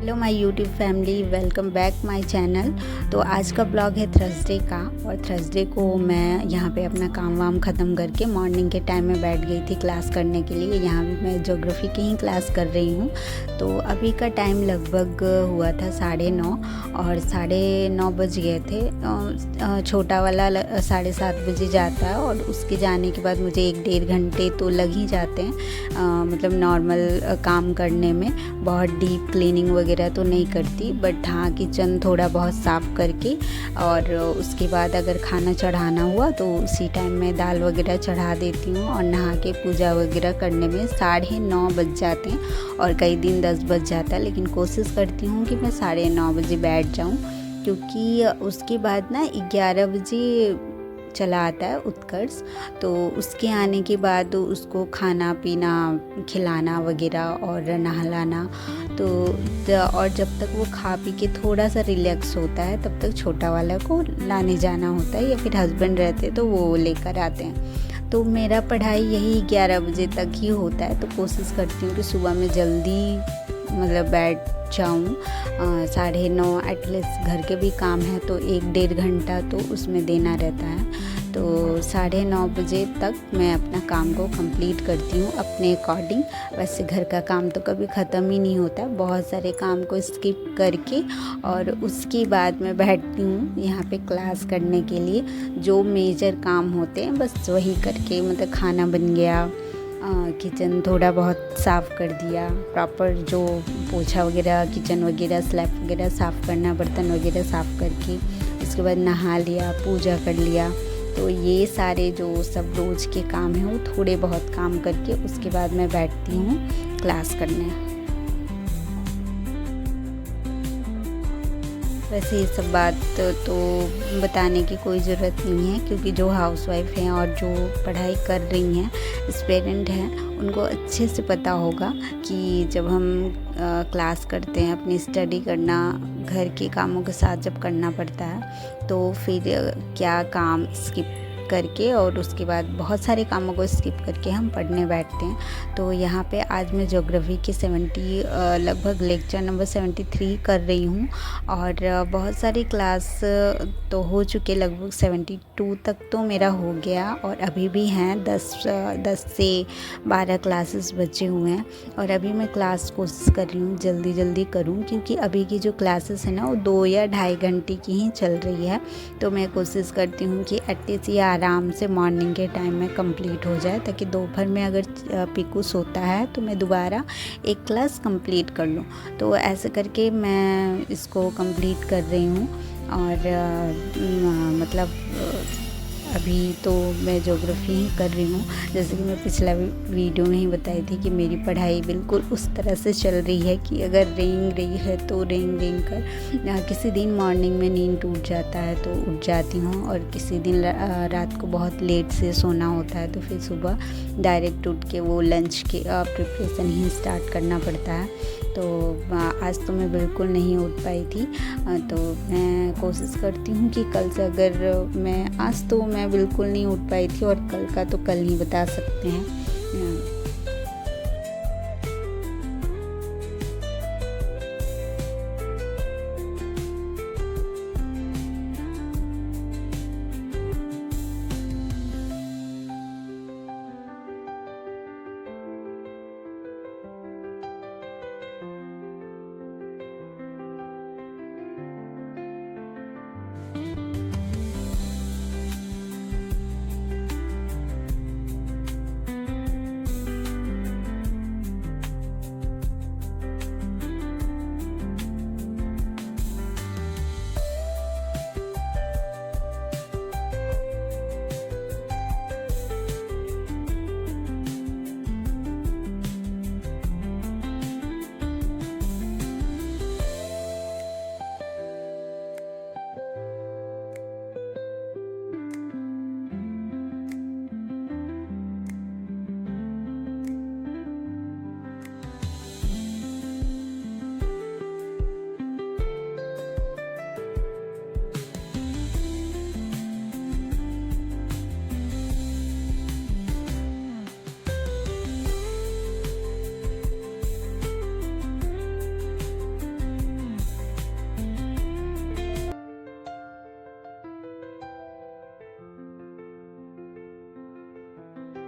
Hello my YouTube family, welcome back my channel. तो आज का ब्लॉग है थर्सडे का, और थर्सडे को मैं यहाँ पे अपना काम वाम ख़त्म करके मॉर्निंग के टाइम में बैठ गई थी क्लास करने के लिए। यहाँ भी मैं ज्योग्राफी की ही क्लास कर रही हूँ। तो अभी का टाइम लगभग हुआ था 9:30, और 9:30 बज गए थे। छोटा वाला 7:30 बजे जाता है, और उसके जाने के बाद मुझे 1-1.5 घंटे तो लग ही जाते हैं। मतलब नॉर्मल काम करने में बहुत डीप क्लीनिंग वगैरह तो नहीं करती, बट हाँ किचन थोड़ा बहुत साफ़ करके, और उसके बाद अगर खाना चढ़ाना हुआ तो उसी टाइम में दाल वगैरह चढ़ा देती हूँ, और नहा के पूजा वगैरह करने में 9:30 बज जाते हैं, और कई दिन 10 बज जाता है। लेकिन कोशिश करती हूँ कि मैं 9:30 बजे बैठ जाऊँ, क्योंकि उसके बाद ना 11 बजे चला आता है उत्कर्ष। तो उसके आने के बाद उसको खाना पीना खिलाना वगैरह और नहलाना, तो और जब तक वो खा पी के थोड़ा सा रिलैक्स होता है तब तक छोटा वाला को लाने जाना होता है, या फिर हस्बैंड रहते तो वो लेकर आते हैं। तो मेरा पढ़ाई यही 11 बजे तक ही होता है। तो कोशिश करती हूँ कि सुबह में जल्दी मतलब बैठ जाऊँ 9:30। एटलीस्ट घर के भी काम है तो 1-1.5 घंटा तो उसमें देना रहता है। तो 9:30 बजे तक मैं अपना काम को कंप्लीट करती हूँ अपने अकॉर्डिंग। वैसे घर का काम तो कभी ख़त्म ही नहीं होता, बहुत सारे काम को स्किप करके, और उसके बाद मैं बैठती हूँ यहाँ पे क्लास करने के लिए। जो मेजर काम होते हैं बस वही करके, मतलब खाना बन गया, किचन थोड़ा बहुत साफ़ कर दिया, प्रॉपर जो पोछा वगैरह किचन वगैरह स्लैब वगैरह साफ़ करना, बर्तन वगैरह साफ़ करके उसके बाद नहा लिया, पूजा कर लिया। तो ये सारे जो सब रोज़ के काम हैं वो थोड़े बहुत काम करके उसके बाद मैं बैठती हूँ क्लास करने। वैसे ये सब बात तो बताने की कोई ज़रूरत नहीं है, क्योंकि जो हाउसवाइफ हैं और जो पढ़ाई कर रही हैं, एस्पिरेंट हैं, उनको अच्छे से पता होगा कि जब हम क्लास करते हैं, अपनी स्टडी करना घर के कामों के साथ जब करना पड़ता है, तो फिर क्या काम स्किप करके और उसके बाद बहुत सारे कामों को स्किप करके हम पढ़ने बैठते हैं। तो यहाँ पे आज मैं ज्योग्राफी के लगभग लेक्चर नंबर 73 कर रही हूँ, और बहुत सारी क्लास तो हो चुके, लगभग 72 तक तो मेरा हो गया, और अभी भी हैं 10 से 12 क्लासेस बचे हुए हैं। और अभी मैं क्लास कोशिश कर रही हूँ जल्दी जल्दी करूँ, क्योंकि अभी की जो क्लासेस है ना वो 2 या 2.5 घंटे की ही चल रही है। तो मैं कोशिश करती हूँ कि एटलीस्ट ये आराम से मॉर्निंग के टाइम में कंप्लीट हो जाए, ताकि दोपहर में अगर पीकू सोता है तो मैं दोबारा एक क्लास कंप्लीट कर लूँ। तो ऐसे करके मैं इसको कंप्लीट कर रही हूँ। और मतलब अभी तो मैं ज्योग्राफी ही कर रही हूँ। जैसे कि मैं पिछला वीडियो में ही बताई थी कि मेरी पढ़ाई बिल्कुल उस तरह से चल रही है कि अगर रेंग रही है तो रेंग रेंग कर, किसी दिन मॉर्निंग में नींद टूट जाता है तो उठ जाती हूँ, और किसी दिन रात को बहुत लेट से सोना होता है तो फिर सुबह डायरेक्ट उठ के वो लंच के प्रिपरेशन ही स्टार्ट करना पड़ता है। तो आज तो मैं बिल्कुल नहीं उठ पाई थी। तो मैं कोशिश करती हूँ कि कल से, अगर मैं आज तो मैं बिल्कुल नहीं उठ पाई थी, और कल का तो कल ही बता सकते हैं।